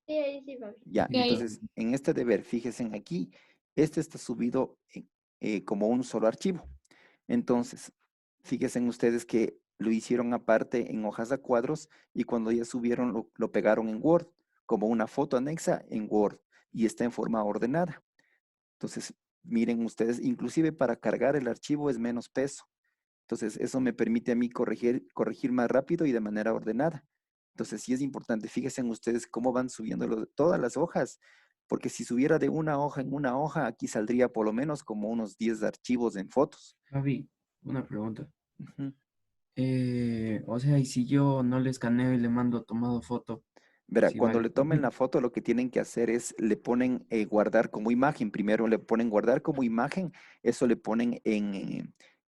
Sí, ahí sí, papi. Ya, Y ahí, entonces en este deber, fíjense en aquí, este está subido como un solo archivo. Entonces, fíjense en ustedes que lo hicieron aparte en hojas a cuadros y cuando ya subieron lo pegaron en Word, como una foto anexa en Word y está en forma ordenada. Entonces, miren ustedes, inclusive para cargar el archivo es menos peso. Entonces, eso me permite a mí corregir más rápido y de manera ordenada. Entonces, sí es importante, fíjense en ustedes cómo van subiendo todas las hojas, porque si subiera de una hoja en una hoja, aquí saldría por lo menos como unos 10 archivos en fotos. Javi, una pregunta. Ujú. O sea, y si yo no le escaneo y le mando tomado foto, Verá, sí cuando vale. le tomen la foto, lo que tienen que hacer es, le ponen guardar como imagen. Primero le ponen guardar como imagen, eso le ponen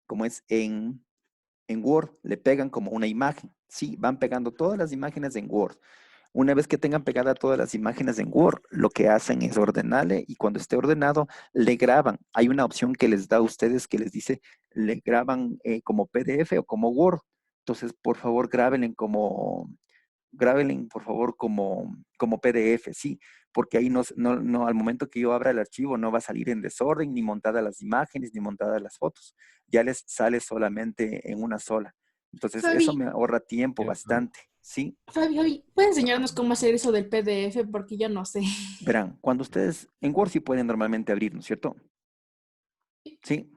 como es en Word, le pegan como una imagen. Sí, van pegando todas las imágenes en Word. Una vez que tengan pegadas todas las imágenes en Word, lo que hacen es ordenarle y cuando esté ordenado, le graban. Hay una opción que les da a ustedes que les dice, le graban como PDF o como Word. Entonces, por favor, grábenle, por favor, como PDF, sí, porque ahí no, al momento que yo abra el archivo no va a salir en desorden, ni montadas las imágenes, ni montadas las fotos. Ya les sale solamente en una sola. Entonces, eso Fabi, me ahorra tiempo Ya, Javi. bastante, ¿sí? Fabi, ¿puedes enseñarnos cómo hacer eso del PDF? Porque yo no sé. Verán, cuando ustedes, en Word sí pueden normalmente abrir, ¿no es cierto? Sí.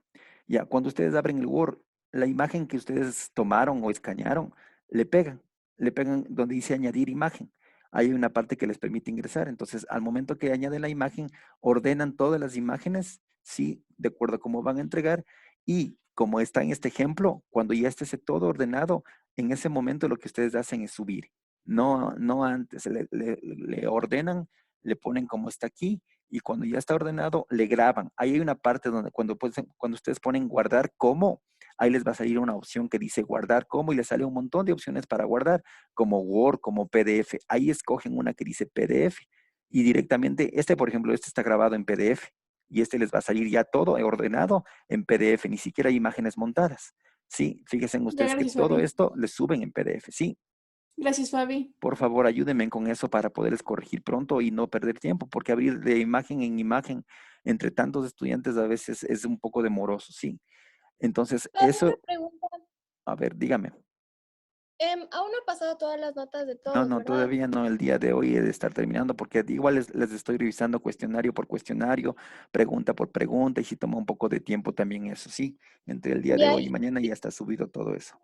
Ya, cuando ustedes abren el Word, la imagen que ustedes tomaron o escanearon, le pegan, le pegan donde dice añadir imagen. Hay una parte que les permite ingresar. Entonces, al momento que añaden la imagen, ordenan todas las imágenes, sí, de acuerdo a cómo van a entregar. Y como está en este ejemplo, cuando ya esté todo ordenado, en ese momento lo que ustedes hacen es subir. No antes, le ordenan, le ponen como está aquí y cuando ya está ordenado, le graban. Ahí hay una parte donde cuando ustedes ponen guardar como, ahí les va a salir una opción que dice guardar como y les sale un montón de opciones para guardar, como Word, como PDF. Ahí escogen una que dice PDF y directamente, por ejemplo, este está grabado en PDF y este les va a salir ya todo ordenado en PDF, ni siquiera hay imágenes montadas. Sí, fíjense en Ya, ustedes que gracias, todo Fabi. esto les suben en PDF, sí. Gracias, Fabi. Por favor, ayúdenme con eso para poderles corregir pronto y no perder tiempo, porque abrir de imagen en imagen entre tantos estudiantes a veces es un poco demoroso, sí. Entonces, Fabi, una eso, pregunta. a ver, dígame. Aún no he pasado todas las notas de No, todos, no, ¿verdad? todavía no, el día de hoy he de estar terminando, porque igual les estoy revisando cuestionario por cuestionario, pregunta por pregunta, y si toma un poco de tiempo también eso, sí. Entre el día de Ya, hoy y mañana ya está subido todo eso.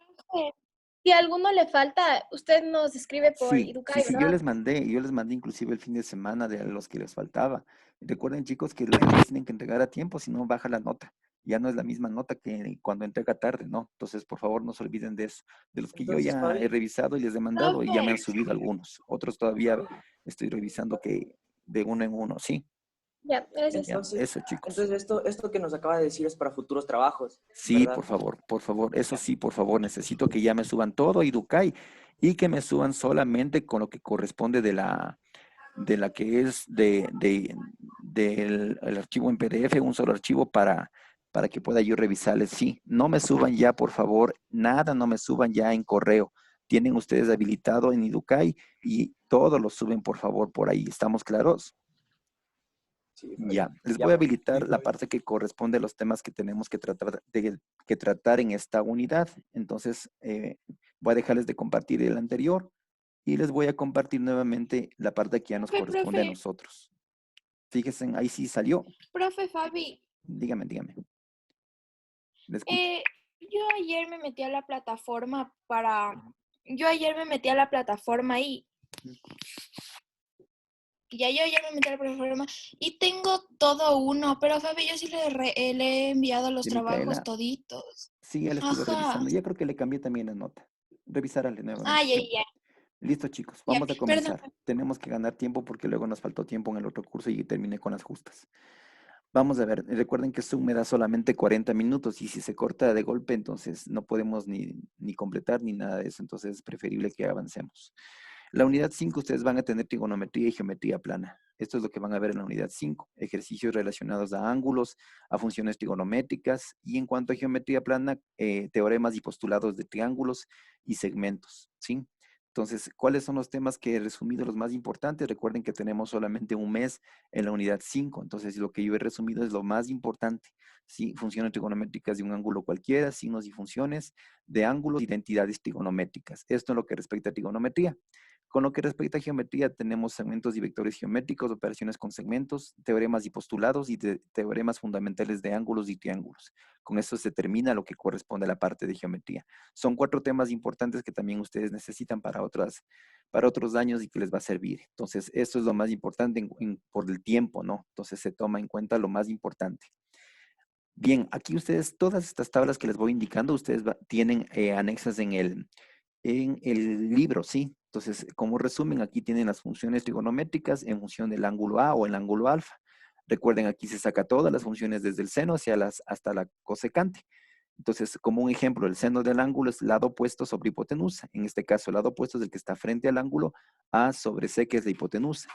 si a alguno le falta, usted nos escribe por Sí, sí, Educay, sí, ¿verdad? yo les mandé inclusive el fin de semana de los que les faltaba. Recuerden, chicos, que ustedes tienen que entregar a tiempo, si no baja la nota. Ya no es la misma nota que cuando entrega tarde, ¿no? Entonces, por favor, no se olviden de eso. De los que yo Entonces, ya he Fabi, revisado y les he mandado y ya me Profe, han subido algunos. Otros todavía estoy revisando que de uno en uno, sí. ya, gracias. Ya, entonces, eso, chicos. entonces esto que nos acaba de decir es para futuros trabajos, Sí, ¿verdad? por favor, eso Ya. sí, por favor, necesito que ya me suban todo a Educay y que me suban solamente con lo que corresponde de la que es del el archivo en PDF, un solo archivo para que pueda yo revisarles. Sí, no me suban ya, por favor, nada, no me suban ya en correo. Tienen ustedes habilitado en Educay y todo lo suben, por favor, por ahí. ¿Estamos claros? Sí, Fabi. Ya, les Ya, voy a pues. habilitar la parte que corresponde a los temas que tenemos que tratar en esta unidad. Entonces, voy a dejarles de compartir el anterior y les voy a compartir nuevamente la parte que ya nos corresponde a Profe, nosotros. Fíjense, ahí sí salió. profe Fabi, Dígame, dígame. Le escucho. eh, yo ayer me metí a la plataforma yo ayer me metí a la plataforma y yo ayer me metí a la plataforma y tengo todo uno, pero Fabi, yo sí le he enviado los De trabajos Micaela. toditos. Sí, ya le estuve Ajá. revisando. Ya creo que le cambié también la nota. Revisarle Ah, nuevamente, ya, sí. ya, Listo, chicos. ya, Vamos a perdón. comenzar. Tenemos que ganar tiempo porque luego nos faltó tiempo en el otro curso y terminé con las justas. Vamos a ver, recuerden que Zoom me da solamente 40 minutos y si se corta de golpe, entonces no podemos ni completar ni nada de eso, entonces es preferible que avancemos. La unidad 5 ustedes van a tener trigonometría y geometría plana. Esto es lo que van a ver en la unidad 5, ejercicios relacionados a ángulos, a funciones trigonométricas y en cuanto a geometría plana, teoremas y postulados de triángulos y segmentos, ¿sí? Entonces, ¿cuáles son los temas que he resumido los más importantes? Recuerden que tenemos solamente un mes en la unidad 5, entonces lo que yo he resumido es lo más importante. ¿Sí? Funciones trigonométricas de un ángulo cualquiera, signos y funciones de ángulos, identidades trigonométricas. Esto en lo que respecta a trigonometría. Con lo que respecta a geometría, tenemos segmentos y vectores geométricos, operaciones con segmentos, teoremas y postulados y teoremas fundamentales de ángulos y triángulos. Con esto se termina lo que corresponde a la parte de geometría. Son 4 temas importantes que también ustedes necesitan para otros años y que les va a servir. Entonces, esto es lo más importante por el tiempo, ¿no? Entonces, se toma en cuenta lo más importante. Bien, aquí ustedes, todas estas tablas que les voy indicando, ustedes tienen anexas en el libro, ¿sí? Entonces, como resumen, aquí tienen las funciones trigonométricas en función del ángulo A o el ángulo alfa. Recuerden, aquí se saca todas las funciones desde el seno hasta la cosecante. Entonces, como un ejemplo, el seno del ángulo es lado opuesto sobre hipotenusa. En este caso, el lado opuesto es el que está frente al ángulo A sobre C, que es la hipotenusa.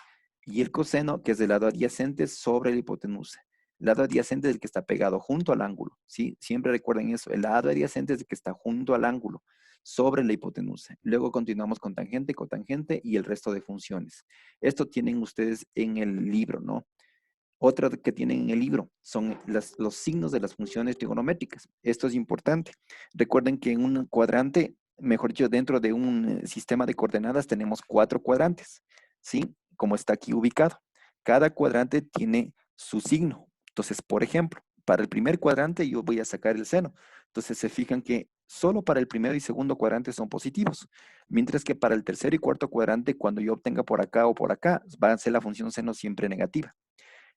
Y el coseno, que es el lado adyacente sobre la hipotenusa. El lado adyacente es el que está pegado junto al ángulo, ¿sí? Siempre recuerden eso. El lado adyacente es el que está junto al ángulo, sobre la hipotenusa. Luego continuamos con tangente, cotangente y el resto de funciones. Esto tienen ustedes en el libro, ¿no? Otra que tienen en el libro son los signos de las funciones trigonométricas. Esto es importante. Recuerden que en un cuadrante, mejor dicho, dentro de un sistema de coordenadas tenemos 4 cuadrantes, ¿sí? Como está aquí ubicado. Cada cuadrante tiene su signo. Entonces, por ejemplo, para el primer cuadrante yo voy a sacar el seno. Entonces, se fijan que solo para el primero y segundo cuadrante son positivos, mientras que para el tercero y cuarto cuadrante, cuando yo obtenga por acá o por acá, va a ser la función seno siempre negativa.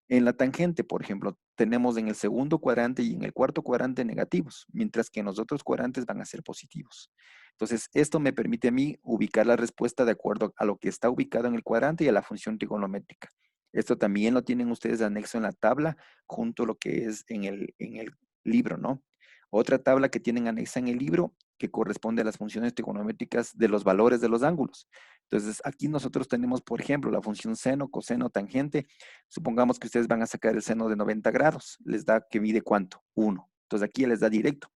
En la tangente, por ejemplo, tenemos en el segundo cuadrante y en el cuarto cuadrante negativos, mientras que en los otros cuadrantes van a ser positivos. Entonces, esto me permite a mí ubicar la respuesta de acuerdo a lo que está ubicado en el cuadrante y a la función trigonométrica. Esto también lo tienen ustedes anexo en la tabla, junto a lo que es en el libro, ¿no? Otra tabla que tienen anexa en el libro que corresponde a las funciones trigonométricas de los valores de los ángulos. Entonces, aquí nosotros tenemos, por ejemplo, la función seno, coseno, tangente. Supongamos que ustedes van a sacar el seno de 90 grados. Les da que mide ¿cuánto? 1. Entonces, aquí les da directo,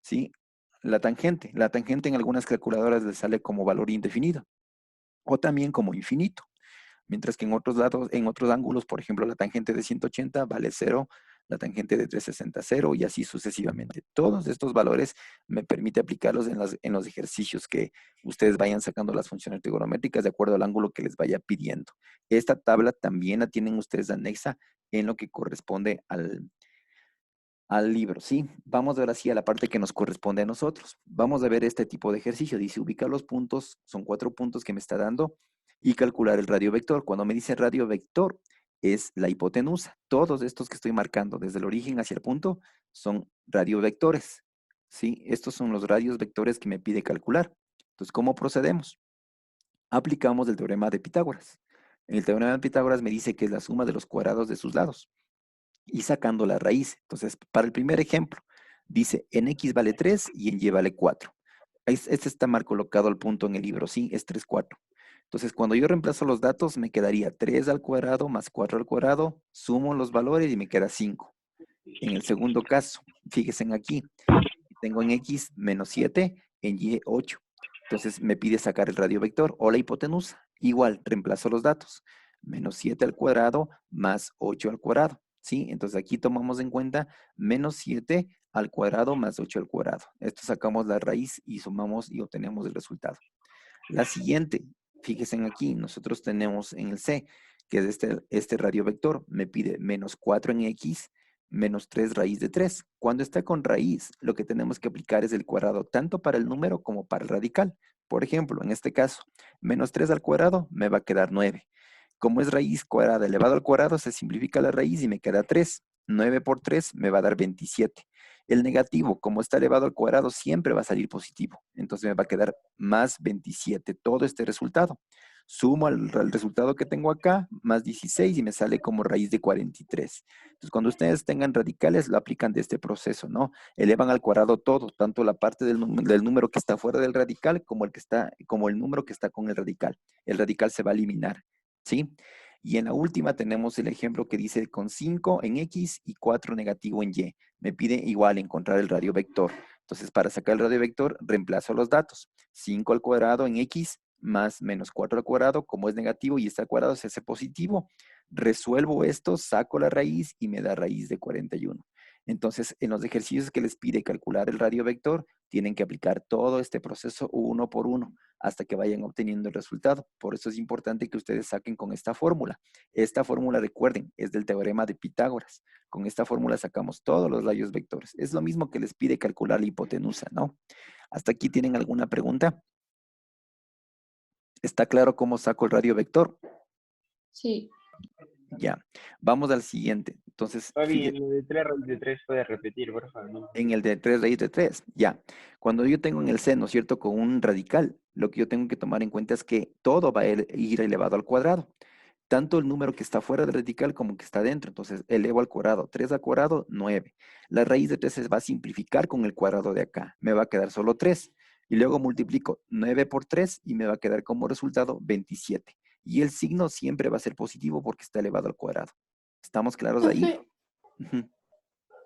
¿sí? La tangente en algunas calculadoras les sale como valor indefinido o también como infinito. Mientras que en otros lados, en otros ángulos, por ejemplo, la tangente de 180 vale 0, la tangente de 360 0 y así sucesivamente. Todos estos valores me permite aplicarlos en los ejercicios que ustedes vayan sacando las funciones trigonométricas de acuerdo al ángulo que les vaya pidiendo. Esta tabla también la tienen ustedes anexa en lo que corresponde al libro, ¿sí? Vamos ahora sí a la parte que nos corresponde a nosotros. Vamos a ver este tipo de ejercicio. Dice ubicar los puntos, son 4 puntos que me está dando, y calcular el radio vector. Cuando me dice radio vector, es la hipotenusa. Todos estos que estoy marcando desde el origen hacia el punto son radiovectores, ¿sí? Estos son los radios vectores que me pide calcular. Entonces, ¿cómo procedemos? Aplicamos el teorema de Pitágoras. En el teorema de Pitágoras me dice que es la suma de los cuadrados de sus lados y sacando la raíz. Entonces, para el primer ejemplo, dice en X vale 3 y en Y vale 4. Este está mal colocado al punto en el libro, sí, es 3, 4. Entonces, cuando yo reemplazo los datos, me quedaría 3 al cuadrado más 4 al cuadrado, sumo los valores y me queda 5. En el segundo caso, fíjense aquí, tengo en X menos 7, en Y 8. Entonces, me pide sacar el radio vector o la hipotenusa. Igual, reemplazo los datos. Menos 7 al cuadrado más 8 al cuadrado. ¿Sí? Entonces, aquí tomamos en cuenta menos 7 al cuadrado más 8 al cuadrado. Esto sacamos la raíz y sumamos y obtenemos el resultado. La siguiente, fíjense aquí, nosotros tenemos en el C, que es este radio vector, me pide menos 4 en X, menos 3 raíz de 3. Cuando está con raíz, lo que tenemos que aplicar es el cuadrado tanto para el número como para el radical. Por ejemplo, en este caso, menos 3 al cuadrado me va a quedar 9. Como es raíz cuadrada elevado al cuadrado, se simplifica la raíz y me queda 3. 9 por 3 me va a dar 27. El negativo, como está elevado al cuadrado, siempre va a salir positivo. Entonces me va a quedar más 27 todo este resultado. Sumo al resultado que tengo acá, más 16 y me sale como raíz de 43. Entonces cuando ustedes tengan radicales, lo aplican de este proceso, ¿no? Elevan al cuadrado todo, tanto la parte del número que está fuera del radical como el número que está con el radical. El radical se va a eliminar, ¿sí? Y en la última tenemos el ejemplo que dice con 5 en X y 4 negativo en Y. Me pide igual encontrar el radio vector. Entonces, para sacar el radio vector, reemplazo los datos. 5 al cuadrado en X más menos 4 al cuadrado, como es negativo y está al cuadrado, se hace positivo. Resuelvo esto, saco la raíz y me da raíz de 41. Entonces, en los ejercicios que les pide calcular el radio vector, tienen que aplicar todo este proceso uno por uno hasta que vayan obteniendo el resultado. Por eso es importante que ustedes saquen con esta fórmula. Esta fórmula, recuerden, es del teorema de Pitágoras. Con esta fórmula sacamos todos los radios vectores. Es lo mismo que les pide calcular la hipotenusa, ¿no? ¿Hasta aquí tienen alguna pregunta? ¿Está claro cómo saco el radio vector? Sí. Ya. Vamos al siguiente. Entonces, Fabi, en lo de 3 raíz de 3 puedes repetir, por favor. ¿No? en el de 3 raíz de 3, ya. Cuando yo tengo en el seno, ¿cierto? Con un radical, lo que yo tengo que tomar en cuenta es que todo va a ir elevado al cuadrado. Tanto el número que está fuera del radical como que está dentro. Entonces, elevo al cuadrado. 3 al cuadrado, 9. La raíz de 3 se va a simplificar con el cuadrado de acá. Me va a quedar solo 3. Y luego multiplico 9 por 3 y me va a quedar como resultado 27. Y el signo siempre va a ser positivo porque está elevado al cuadrado. ¿Estamos claros ahí? Profe, Ujú.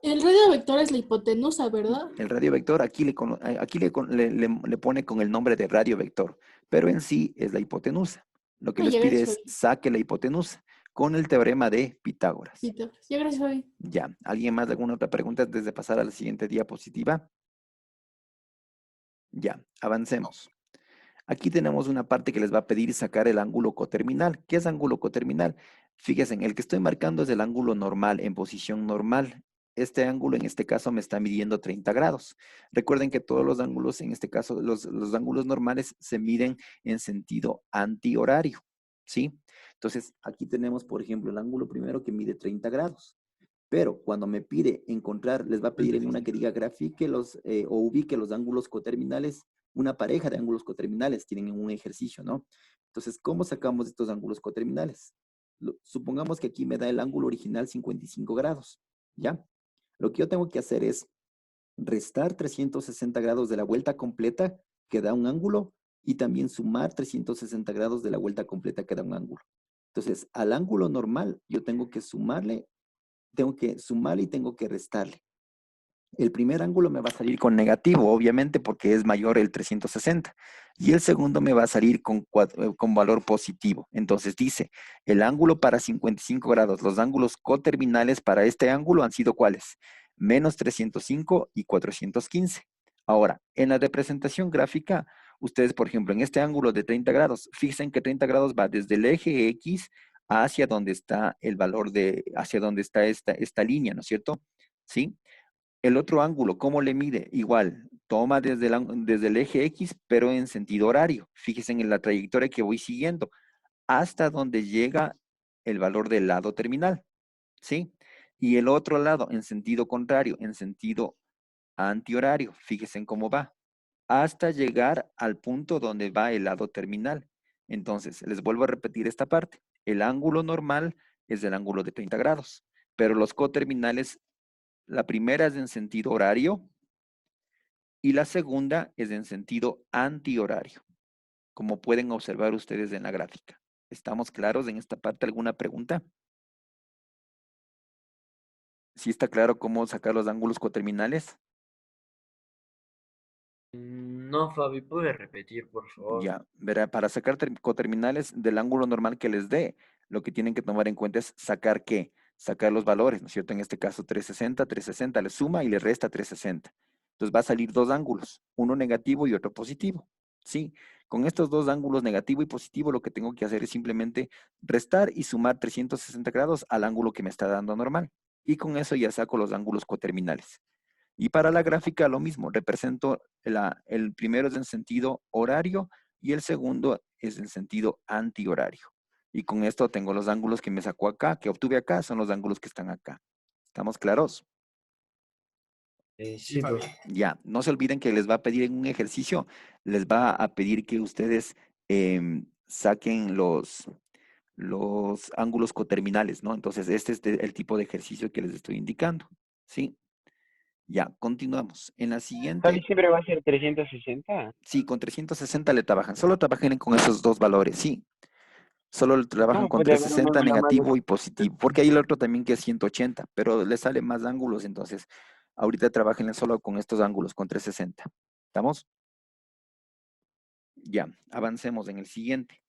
el radio vector es la hipotenusa, ¿verdad? El radio vector aquí le pone con el nombre de radio vector, pero en sí es la hipotenusa. Lo que Ah, les ya, pide gracias, es Fabi. saque la hipotenusa con el teorema de Pitágoras. Ya, gracias, Fabi. Ya, ¿alguien más alguna otra pregunta antes de pasar a la siguiente diapositiva? Ya, avancemos. Aquí tenemos una parte que les va a pedir sacar el ángulo coterminal. ¿Qué es ángulo coterminal? Fíjense, el que estoy marcando es el ángulo normal, en posición normal. Este ángulo en este caso me está midiendo 30 grados. Recuerden que todos los ángulos, en este caso los ángulos normales, se miden en sentido antihorario, ¿sí? Entonces, aquí tenemos, por ejemplo, el ángulo primero que mide 30 grados. Pero cuando me pide encontrar, les va a pedir en una que diga grafique o ubique los ángulos coterminales, una pareja de ángulos coterminales tienen un ejercicio, ¿no? Entonces, ¿cómo sacamos estos ángulos coterminales? Supongamos que aquí me da el ángulo original 55 grados, ¿ya? Lo que yo tengo que hacer es restar 360 grados de la vuelta completa, que da un ángulo, y también sumar 360 grados de la vuelta completa, que da un ángulo. Entonces, al ángulo normal, yo tengo que sumarle y tengo que restarle. El primer ángulo me va a salir con negativo, obviamente, porque es mayor el 360. Y el segundo me va a salir con valor positivo. Entonces dice, el ángulo para 55 grados, los ángulos coterminales para este ángulo han sido ¿cuáles? Menos 305 y 415. Ahora, en la representación gráfica, ustedes, por ejemplo, en este ángulo de 30 grados, fíjense que 30 grados va desde el eje X hacia donde está el valor hacia donde está esta línea, ¿no es cierto? ¿Sí? El otro ángulo, ¿cómo le mide? Igual, toma desde el eje X, pero en sentido horario. Fíjense en la trayectoria que voy siguiendo, hasta donde llega el valor del lado terminal, ¿sí? Y el otro lado, en sentido contrario, en sentido antihorario. Fíjense en cómo va, hasta llegar al punto donde va el lado terminal. Entonces, les vuelvo a repetir esta parte. El ángulo normal es el ángulo de 30 grados, pero los coterminales, la primera es en sentido horario y la segunda es en sentido antihorario, como pueden observar ustedes en la gráfica. ¿Estamos claros en esta parte? ¿Alguna pregunta? ¿Sí está claro cómo sacar los ángulos coterminales? No, Fabi, ¿puedes repetir, por favor? Ya, verá, para sacar coterminales del ángulo normal que les dé, lo que tienen que tomar en cuenta es sacar ¿qué? Sacar los valores, ¿no es cierto? En este caso 360, le suma y le resta 360. Entonces va a salir dos ángulos, uno negativo y otro positivo, ¿sí? Con estos dos ángulos negativo y positivo, lo que tengo que hacer es simplemente restar y sumar 360 grados al ángulo que me está dando normal. Y con eso ya saco los ángulos coterminales. Y para la gráfica lo mismo, represento el primero es en sentido horario y el segundo es en sentido antihorario. Y con esto tengo los ángulos que me sacó acá, que obtuve acá, son los ángulos que están acá. ¿Estamos claros? Sí, Fabi. Ya, no se olviden que les va a pedir en un ejercicio, les va a pedir que ustedes saquen los ángulos coterminales, ¿no? Entonces, este es el tipo de ejercicio que les estoy indicando, ¿sí? Ya, continuamos. En la siguiente. ¿Fabi siempre va a ser 360? Sí, con 360 le trabajan. Solo trabajen con esos dos valores, sí. Solo trabajan No, con puede haber un 360 ángulo más negativo y positivo. Porque hay el otro también que es 180, pero le sale más ángulos. Entonces, ahorita trabajen solo con estos ángulos, con 360. ¿Estamos? Ya, avancemos en el siguiente.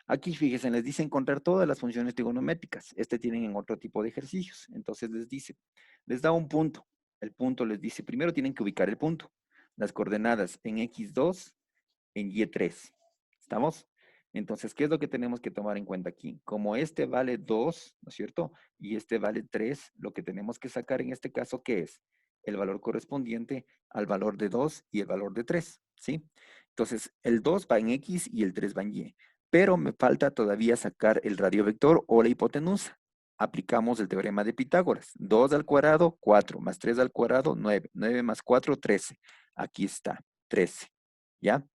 Aquí, fíjense, les dice encontrar todas las funciones trigonométricas. Tienen en otro tipo de ejercicios. Entonces les dice, les da un punto. El punto les dice, primero tienen que ubicar el punto. Las coordenadas en X2, en Y3. ¿Estamos? Entonces, ¿qué es lo que tenemos que tomar en cuenta aquí? Como este vale 2, ¿no es cierto? Y este vale 3, lo que tenemos que sacar en este caso, ¿qué es? El valor correspondiente al valor de 2 y el valor de 3, ¿sí? Entonces, el 2 va en X y el 3 va en Y. Pero me falta todavía sacar el radiovector o la hipotenusa. Aplicamos el teorema de Pitágoras. 2 al cuadrado, 4, más 3 al cuadrado, 9. 9 más 4, 13. Aquí está, 13. ¿Ya?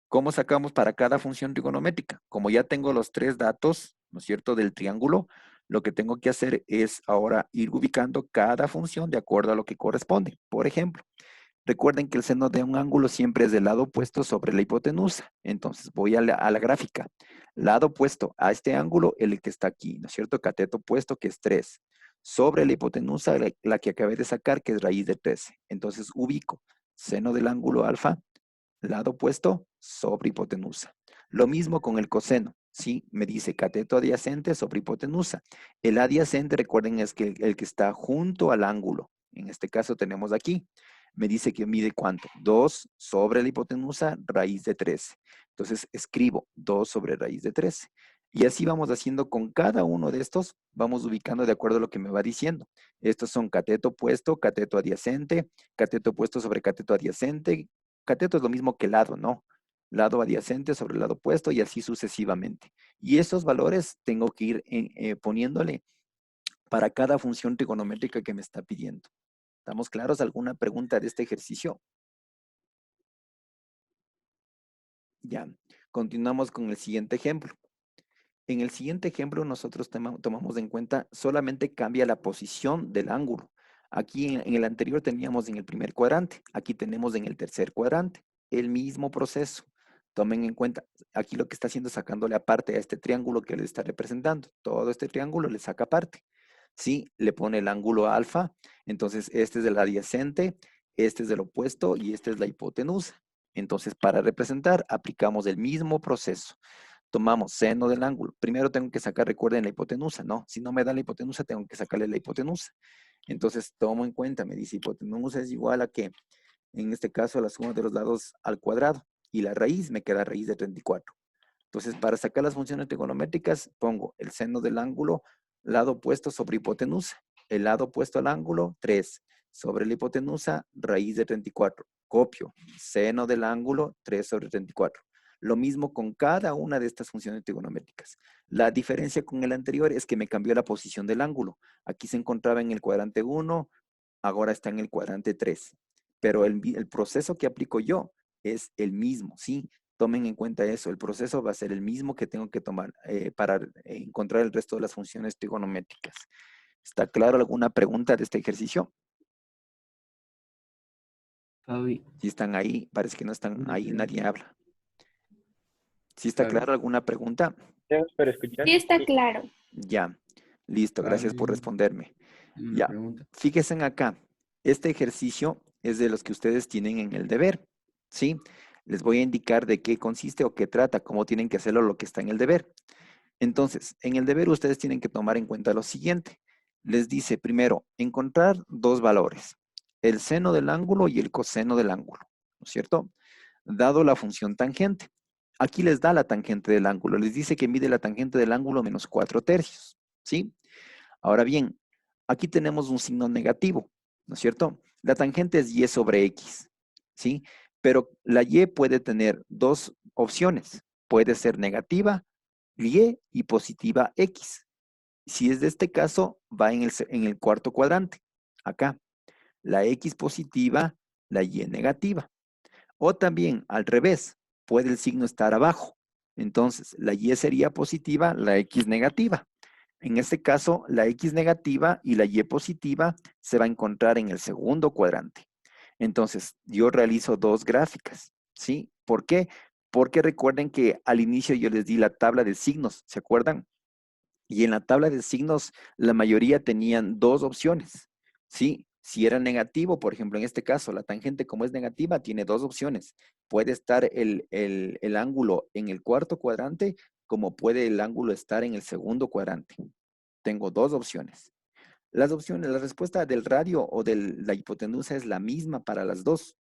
¿Cómo sacamos para cada función trigonométrica? Como ya tengo los 3 datos, ¿no es cierto?, del triángulo, lo que tengo que hacer es ahora ir ubicando cada función de acuerdo a lo que corresponde. Por ejemplo, recuerden que el seno de un ángulo siempre es del lado opuesto sobre la hipotenusa. Entonces voy a la gráfica. Lado opuesto a este ángulo, el que está aquí, ¿no es cierto? Cateto opuesto, que es 3. Sobre la hipotenusa, la que acabé de sacar, que es raíz de 13. Entonces ubico seno del ángulo alfa, lado opuesto sobre hipotenusa. Lo mismo con el coseno, ¿sí? Me dice cateto adyacente sobre hipotenusa. El adyacente, recuerden, es que el que está junto al ángulo. En este caso tenemos aquí. Me dice que mide ¿cuánto? 2 sobre la hipotenusa, raíz de 13. Entonces escribo 2 sobre raíz de 13. Y así vamos haciendo con cada uno de estos, vamos ubicando de acuerdo a lo que me va diciendo. Estos son cateto opuesto, cateto opuesto sobre cateto adyacente. Cateto es lo mismo que lado, ¿no? Lado adyacente sobre lado opuesto y así sucesivamente. Y esos valores tengo que ir poniéndole para cada función trigonométrica que me está pidiendo. ¿Estamos claros? ¿Alguna pregunta de este ejercicio? Ya, continuamos con el siguiente ejemplo. En el siguiente ejemplo nosotros tomamos en cuenta solamente cambia la posición del ángulo. Aquí en el anterior teníamos en el primer cuadrante, aquí tenemos en el tercer cuadrante. El mismo proceso. Tomen en cuenta, aquí lo que está haciendo es sacándole aparte a este triángulo que le está representando. Todo este triángulo le saca aparte. ¿Sí? Le pone el ángulo alfa, entonces este es el adyacente, este es del opuesto y este es la hipotenusa. Entonces, para representar, aplicamos el mismo proceso. Tomamos seno del ángulo. Primero tengo que sacar, recuerden, la hipotenusa, ¿no? Si no me da la hipotenusa, tengo que sacarle la hipotenusa. Entonces, tomo en cuenta, me dice hipotenusa es igual a que, en este caso, la suma de los lados al cuadrado. Y la raíz me queda raíz de 34. Entonces, para sacar las funciones trigonométricas, pongo el seno del ángulo, lado opuesto sobre hipotenusa. El lado opuesto al ángulo, 3. Sobre la hipotenusa, raíz de 34. Copio, seno del ángulo, 3 sobre 34. Lo mismo con cada una de estas funciones trigonométricas. La diferencia con el anterior es que me cambió la posición del ángulo. Aquí se encontraba en el cuadrante 1, ahora está en el cuadrante 3. Pero el proceso que aplico yo es el mismo, ¿sí? Tomen en cuenta eso. El proceso va a ser el mismo que tengo que tomar para encontrar el resto de las funciones trigonométricas. ¿Está claro alguna pregunta de este ejercicio? Fabi, Si están ahí, parece que no están una ahí, nadie pregunta. habla. ¿Sí está Fabi, claro alguna pregunta? ¿Gracias por escuchar? Sí, está claro. Ya, listo, gracias por Fabi, responderme. una Ya, pregunta. fíjense en acá. Este ejercicio es de los que ustedes tienen en el deber, ¿sí? Les voy a indicar de qué consiste o qué trata, cómo tienen que hacerlo lo que está en el deber. Entonces, en el deber ustedes tienen que tomar en cuenta lo siguiente. Les dice primero, encontrar dos valores, el seno del ángulo y el coseno del ángulo, ¿no es cierto? Dado la función tangente. Aquí les da la tangente del ángulo, les dice que mide la tangente del ángulo menos 4/3, ¿sí? Ahora bien, aquí tenemos un signo negativo, ¿no es cierto? La tangente es y sobre x, ¿sí? Pero la y puede tener dos opciones. Puede ser negativa, y positiva x. Si es de este caso, va en el cuarto cuadrante, acá. La x positiva, la y negativa. O también, al revés, puede el signo estar abajo. Entonces, la y sería positiva, la x negativa. En este caso, la x negativa y la y positiva se va a encontrar en el segundo cuadrante. Entonces, yo realizo dos gráficas, ¿sí? ¿Por qué? Porque recuerden que al inicio yo les di la tabla de signos, ¿se acuerdan? Y en la tabla de signos, la mayoría tenían dos opciones, ¿sí? Si era negativo, por ejemplo, en este caso, la tangente como es negativa, tiene dos opciones. Puede estar el ángulo en el cuarto cuadrante, como puede el ángulo estar en el segundo cuadrante. Tengo dos opciones. Las opciones, la respuesta del radio o de la hipotenusa es la misma para las dos.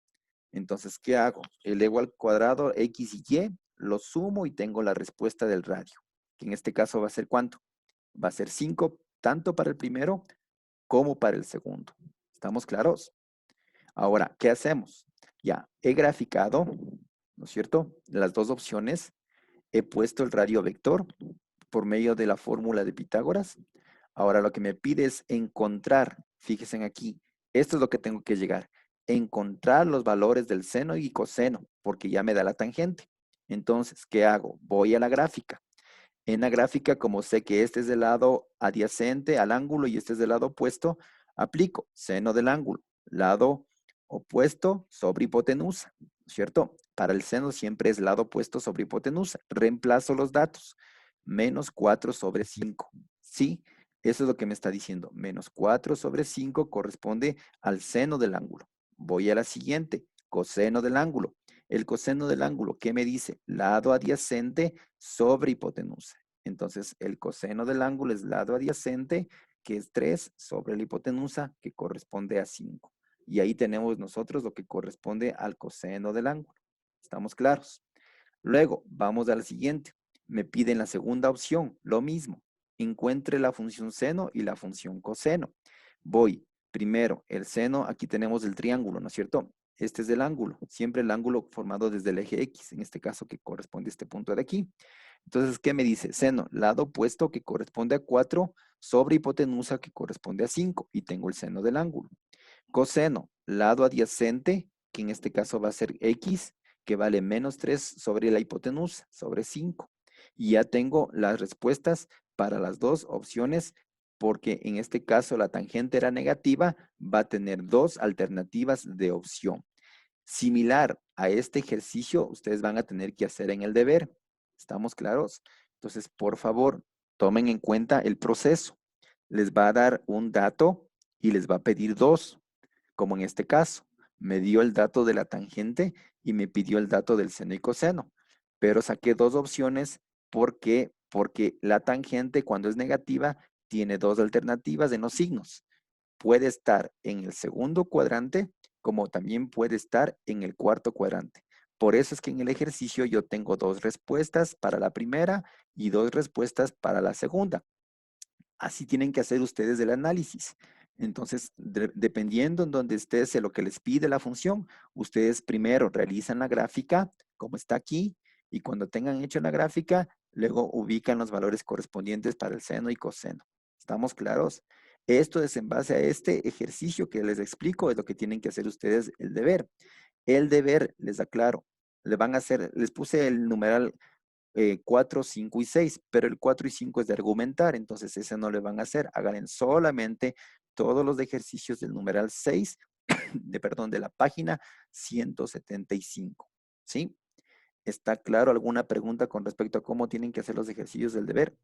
Entonces, ¿qué hago? Elevo al cuadrado X y Y, lo sumo y tengo la respuesta del radio, que en este caso va a ser ¿cuánto? Va a ser 5, tanto para el primero como para el segundo. ¿Estamos claros? Ahora, ¿qué hacemos? Ya, he graficado, ¿no es cierto? Las dos opciones. He puesto el radio vector por medio de la fórmula de Pitágoras. Ahora lo que me pide es encontrar, fíjense aquí, esto es lo que tengo que llegar, encontrar los valores del seno y coseno, porque ya me da la tangente. Entonces, ¿qué hago? Voy a la gráfica. En la gráfica, como sé que este es del lado adyacente al ángulo y este es del lado opuesto, aplico seno del ángulo, lado opuesto sobre hipotenusa, ¿cierto? Para el seno siempre es lado opuesto sobre hipotenusa. Reemplazo los datos. Menos 4 sobre 5. ¿Sí? Eso es lo que me está diciendo. Menos 4 sobre 5 corresponde al seno del ángulo. Voy a la siguiente. Coseno del ángulo. El coseno del ángulo, ¿qué me dice? Lado adyacente sobre hipotenusa. Entonces, el coseno del ángulo es lado adyacente, que es 3 sobre la hipotenusa, que corresponde a 5. Y ahí tenemos nosotros lo que corresponde al coseno del ángulo. ¿Estamos claros? Luego, vamos a la siguiente. Me piden la segunda opción, lo mismo. Encuentre la función seno y la función coseno. Voy, primero, el seno, aquí tenemos el triángulo, ¿no es cierto? Este es el ángulo, siempre el ángulo formado desde el eje X, en este caso que corresponde a este punto de aquí. Entonces, ¿qué me dice? Seno, lado opuesto que corresponde a 4 sobre hipotenusa que corresponde a 5 y tengo el seno del ángulo. Coseno, lado adyacente, que en este caso va a ser X, que vale menos 3 sobre la hipotenusa, sobre 5. Y ya tengo las respuestas para las dos opciones, porque en este caso la tangente era negativa, va a tener dos alternativas de opción. Similar a este ejercicio, ustedes van a tener que hacer en el deber. ¿Estamos claros? Entonces, por favor, tomen en cuenta el proceso. Les va a dar un dato y les va a pedir dos, como en este caso. Me dio el dato de la tangente y me pidió el dato del seno y coseno. Pero saqué dos opciones porque la tangente cuando es negativa tiene dos alternativas en los signos. Puede estar en el segundo cuadrante como también puede estar en el cuarto cuadrante. Por eso es que en el ejercicio yo tengo dos respuestas para la primera y dos respuestas para la segunda. Así tienen que hacer ustedes el análisis. Entonces, dependiendo en donde esté lo que les pide la función, ustedes primero realizan la gráfica, como está aquí, y cuando tengan hecho la gráfica, luego ubican los valores correspondientes para el seno y coseno. ¿Estamos claros? Esto es en base a este ejercicio que les explico, es lo que tienen que hacer ustedes el deber. El deber, les aclaro, le van a hacer, les puse el numeral 4, 5 y 6, pero el 4 y 5 es de argumentar, entonces ese no le van a hacer. Hagan solamente todos los ejercicios del numeral 6, de la página 175. ¿Sí? ¿Está claro alguna pregunta con respecto a cómo tienen que hacer los ejercicios del deber?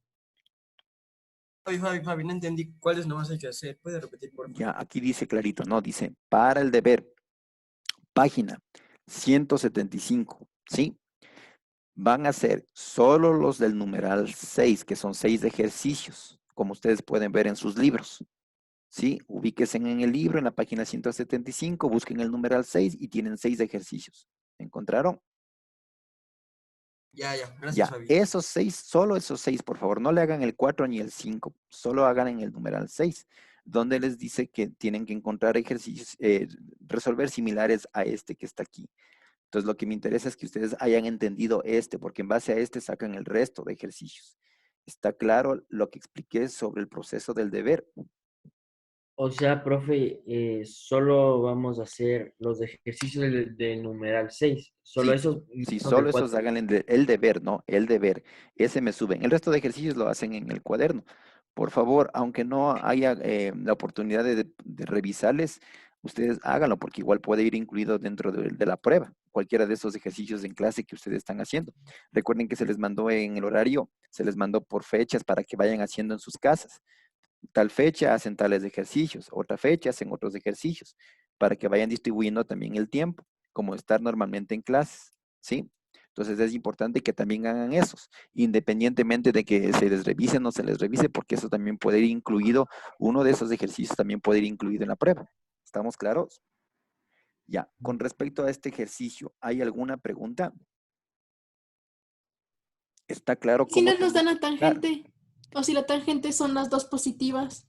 Fabi, no entendí cuáles nomás hay que hacer. ¿Puede repetir, por favor? Ya, aquí dice clarito, ¿no? Dice, para el deber, página 175, ¿sí? Van a ser solo los del numeral 6, que son 6 ejercicios, como ustedes pueden ver en sus libros. ¿Sí? Ubíquense en el libro, en la página 175, busquen el numeral 6 y tienen 6 ejercicios. ¿Encontraron? Ya, gracias, Ya, Fabi. esos 6, solo esos 6, por favor, no le hagan el 4 ni el 5, solo hagan en el numeral 6, donde les dice que tienen que encontrar ejercicios, resolver similares a este que está aquí. Entonces, lo que me interesa es que ustedes hayan entendido porque en base a este sacan el resto de ejercicios. ¿Está claro lo que expliqué sobre el proceso del deber? O sea, profe, solo vamos a hacer los ejercicios del numeral 6. Solo Sí, esos. sí, No del solo esos 4. hagan el deber, ¿no? El deber. Ese me suben. El resto de ejercicios lo hacen en el cuaderno. Por favor, aunque no haya la oportunidad de revisarles, ustedes háganlo porque igual puede ir incluido dentro de la prueba, cualquiera de esos ejercicios en clase que ustedes están haciendo. Recuerden que se les mandó en el horario, se les mandó por fechas para que vayan haciendo en sus casas. Tal fecha hacen tales ejercicios, otra fecha hacen otros ejercicios, para que vayan distribuyendo también el tiempo, como estar normalmente en clases, ¿sí? Entonces es importante que también hagan esos, independientemente de que se les revise o no se les revise, porque eso también puede ir incluido, uno de esos ejercicios también puede ir incluido en la prueba. ¿Estamos claros? Ya, con respecto a este ejercicio, ¿hay alguna pregunta? ¿Está claro Si cómo no nos dan la claro. tangente, o si la tangente son las dos positivas.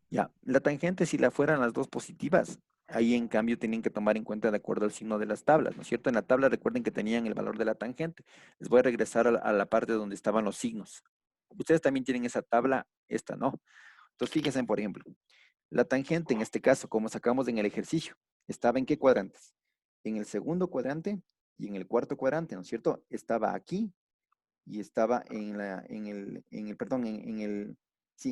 Ya, la tangente, si la fueran las dos positivas, ahí en cambio tienen que tomar en cuenta de acuerdo al signo de las tablas, ¿no es cierto? En la tabla recuerden que tenían el valor de la tangente. Les voy a regresar a la parte donde estaban los signos. Ustedes también tienen esa tabla, esta no. Entonces fíjense, por ejemplo, la tangente en este caso, como sacamos en el ejercicio, ¿estaba en qué cuadrantes? En el segundo cuadrante y en el cuarto cuadrante, ¿no es cierto? Estaba aquí y estaba sí, en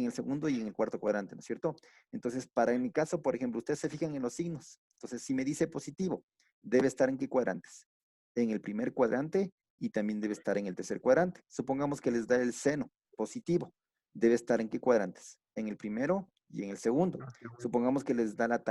el segundo y en el cuarto cuadrante, ¿no es cierto? Entonces, para en mi caso, por ejemplo, ustedes se fijan en los signos. Entonces, si me dice positivo, debe estar en qué cuadrantes? En el primer cuadrante y también debe estar en el tercer cuadrante. Supongamos que les da el seno positivo. Debe estar en qué cuadrantes? En el primero y en el segundo. Supongamos que les da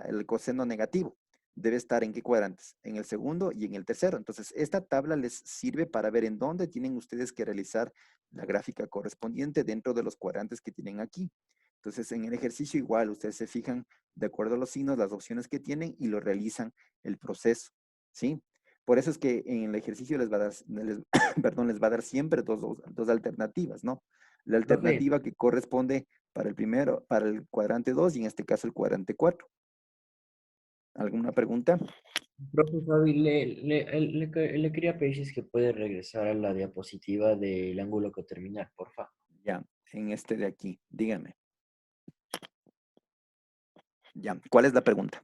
el coseno negativo. Debe estar en qué cuadrantes, en el segundo y en el tercero. Entonces, esta tabla les sirve para ver en dónde tienen ustedes que realizar la gráfica correspondiente dentro de los cuadrantes que tienen aquí. Entonces, en el ejercicio igual, ustedes se fijan de acuerdo a los signos, las opciones que tienen y lo realizan el proceso, ¿sí? Por eso es que en el ejercicio les va a dar, perdón, les va a dar siempre dos alternativas, ¿no? La Profe, alternativa que corresponde para el primero, para el cuadrante 2 y en este caso el cuadrante 4. ¿Alguna pregunta? profe Fabi, le quería pedir si es que puede regresar a la diapositiva del ángulo coterminal, porfa. Ya, en este de aquí, dígame. Ya, ¿cuál es la pregunta?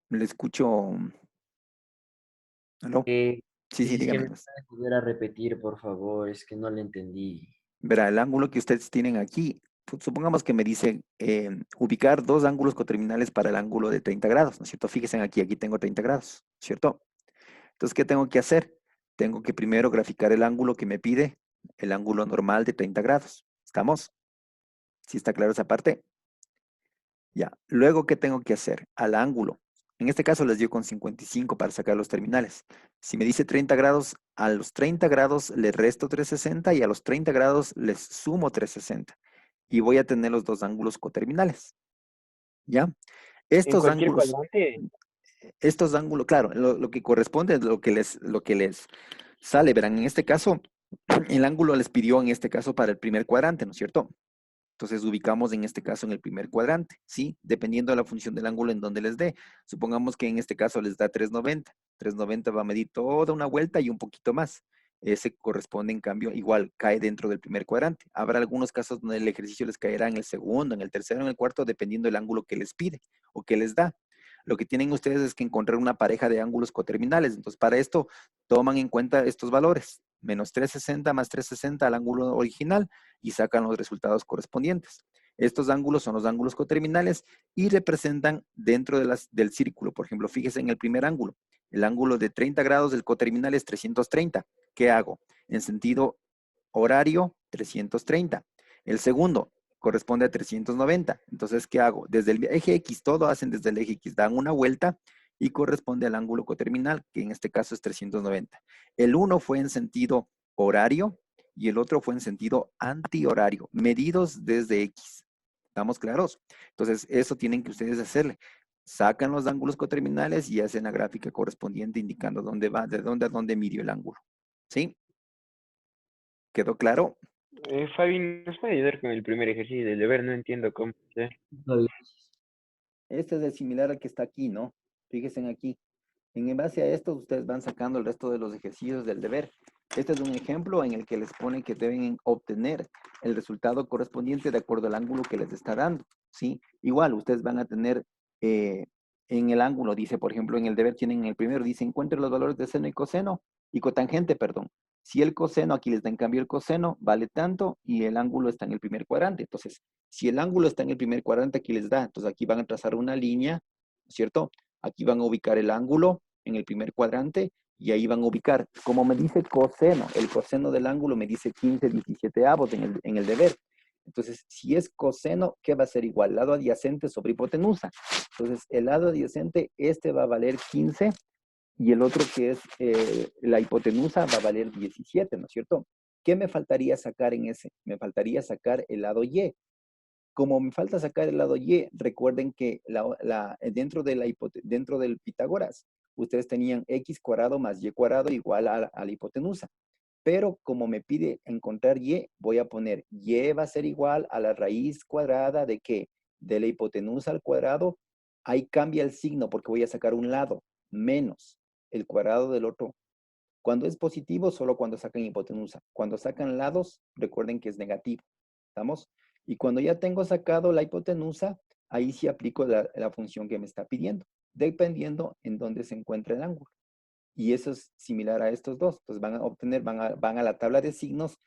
Le escucho. ¿Aló? Sí, Si sí, es que dígame. me puede volver a repetir, por favor, es que no le entendí. Verá, el ángulo que ustedes tienen aquí, supongamos que me dice ubicar dos ángulos coterminales para el ángulo de 30 grados, ¿no es cierto? Fíjense aquí tengo 30 grados, ¿cierto? Entonces, ¿qué tengo que hacer? Tengo que primero graficar el ángulo que me pide, el ángulo normal de 30 grados. ¿Estamos? ¿Sí está claro esa parte? Ya. Luego, ¿qué tengo que hacer? Al ángulo. En este caso les dio con 55 para sacar los terminales. Si me dice 30 grados, a los 30 grados le resto 360 y a los 30 grados les sumo 360. Y voy a tener los dos ángulos coterminales. ¿Ya? En Estos cualquier ángulos, cuadrante, claro, lo que corresponde es lo que les sale. Verán, en este caso, el ángulo les pidió en este caso para el primer cuadrante, ¿no es cierto? Entonces ubicamos en este caso en el primer cuadrante, ¿sí? Dependiendo de la función del ángulo en donde les dé. Supongamos que en este caso les da 390. 390 va a medir toda una vuelta y un poquito más. Ese corresponde, en cambio, igual cae dentro del primer cuadrante. Habrá algunos casos donde el ejercicio les caerá en el segundo, en el tercero, en el cuarto, dependiendo del ángulo que les pide o que les da. Lo que tienen ustedes es que encontrar una pareja de ángulos coterminales. Entonces, para esto, toman en cuenta estos valores. Menos 360 más 360 al ángulo original y sacan los resultados correspondientes. Estos ángulos son los ángulos coterminales y representan dentro del círculo. Por ejemplo, fíjese en el primer ángulo. El ángulo de 30 grados del coterminal es 330. ¿Qué hago? En sentido horario, 330. El segundo corresponde a 390. Entonces, ¿qué hago? Desde el eje X, todo hacen desde el eje X, dan una vuelta y corresponde al ángulo coterminal, que en este caso es 390. El uno fue en sentido horario y el otro fue en sentido antihorario, medidos desde X. ¿Estamos claros? Entonces, eso tienen que ustedes hacerle. Sacan los ángulos coterminales y hacen la gráfica correspondiente indicando dónde va, de dónde a dónde midió el ángulo. ¿Sí? ¿Quedó claro? Fabi, ¿nos puede ayudar con el primer ejercicio del deber? No entiendo cómo hacer. Este es el similar al que está aquí, ¿no? Fíjense aquí. En base a esto, ustedes van sacando el resto de los ejercicios del deber. Este es un ejemplo en el que les pone que deben obtener el resultado correspondiente de acuerdo al ángulo que les está dando, ¿sí? Igual, ustedes van a tener en el ángulo, dice, por ejemplo, en el deber tienen en el primero, dice, encuentre los valores de seno y cotangente, perdón. Si el coseno, aquí les da en cambio el coseno, vale tanto y el ángulo está en el primer cuadrante. Entonces, si el ángulo está en el primer cuadrante, aquí les da. Entonces, aquí van a trazar una línea, ¿cierto? Aquí van a ubicar el ángulo en el primer cuadrante Y ahí van a ubicar. Como me dice coseno, el coseno del ángulo me dice 15/17 en el deber. Entonces, si es coseno, ¿qué va a ser igual? Lado adyacente sobre hipotenusa. Entonces, el lado adyacente, este va a valer 15 y el otro que es la hipotenusa va a valer 17, ¿no es cierto? ¿Qué me faltaría sacar en ese? Me faltaría sacar el lado y. Como me falta sacar el lado y, recuerden que dentro del Pitágoras, ustedes tenían x cuadrado más y cuadrado igual a la hipotenusa. Pero como me pide encontrar y, voy a poner y va a ser igual a la raíz cuadrada de ¿qué? De la hipotenusa al cuadrado. Ahí cambia el signo porque voy a sacar un lado menos el cuadrado del otro. Cuando es positivo, solo cuando sacan hipotenusa. Cuando sacan lados, recuerden que es negativo. ¿Estamos? Y cuando ya tengo sacado la hipotenusa, ahí sí aplico la función que me está pidiendo, dependiendo en dónde se encuentra el ángulo. Y eso es similar a estos dos. Entonces van a obtener, van a la tabla de signos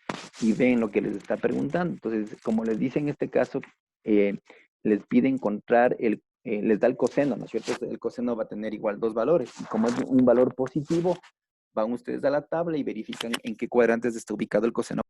y ven lo que les está preguntando. Entonces, como les dice en este caso, les pide encontrar les da el coseno, ¿no es cierto? El coseno va a tener igual dos valores. Y como es un valor positivo, van ustedes a la tabla y verifican en qué cuadrantes está ubicado el coseno.